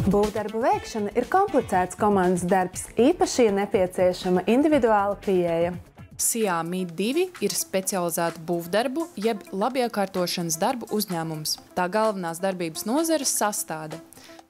Būvdarbu veikšana ir komplicēts komandas darbs, īpaši ir nepieciešama individuāla pieeja. SIA MID2 ir specializēta būvdarbu jeb labiekārtošanas darbu uzņēmums. Tā galvenās darbības nozares sastāda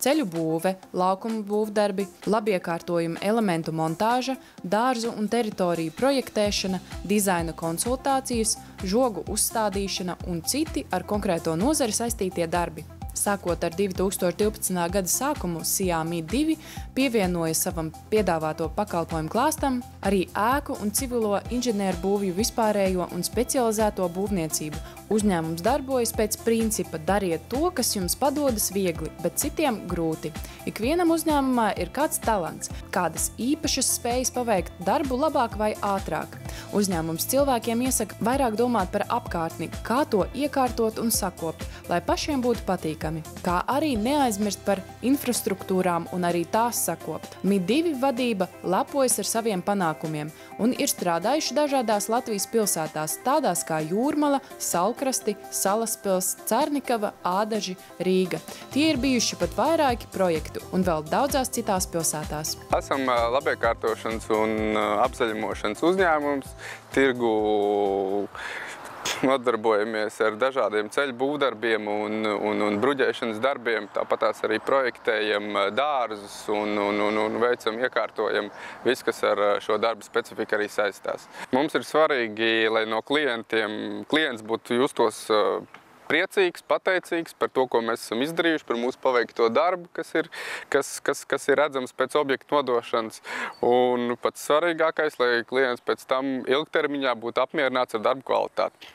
ceļu būve, laukuma būvdarbi, labiekārtojuma elementu montāža, dārzu un teritoriju projektēšana, dizaina konsultācijas, žogu uzstādīšana un citi ar konkrēto nozari saistītie darbi. Sākot ar 2012. gada sākumu, SIA MID2 pievienoja savam piedāvāto pakalpojumu klāstam arī ēku un civilo inženieru būvju vispārējo un specializēto būvniecību. Uzņēmums darbojas pēc principa dariet to, kas jums padodas viegli, bet citiem grūti. Ikvienam uzņēmumā ir kāds talants, kādas īpašas spējas paveikt darbu labāk vai ātrāk. Uzņēmums cilvēkiem iesaka vairāk domāt par apkārtni, kā to iekārtot un sakopt, lai pašiem būtu patīkami, kā arī neaizmirst par infrastruktūrām un arī tās sakopt. MID2 vadība lepojas ar saviem panākumiem un ir strādājuši dažādās Latvijas pilsētās, tādās kā Jūrmala, Salkrasti, Salaspils, Cernikava, Ādaži, Rīga. Tie ir bijuši pat vairāki projektu un vēl daudzās citās pilsētās. Esam labiekārtošanas un apzaļumošanas uzņēmums, tirgu nodarbojamies ar dažādiem ceļu būvdarbiem un bruģēšanas darbiem, tāpatās arī projektējam dārzus un veicam, iekārtojam visu, kas ar šo darbu specifiku arī saistās. Mums ir svarīgi, lai no klients būtu justos priecīgs, pateicīgs par to, ko mēs esam izdarījuši, par mūsu paveikto darbu, kas ir redzams pēc objektu nodošanas. Un pats svarīgākais, lai klients pēc tam ilgtermiņā būtu apmierināts ar darbu kvalitāti.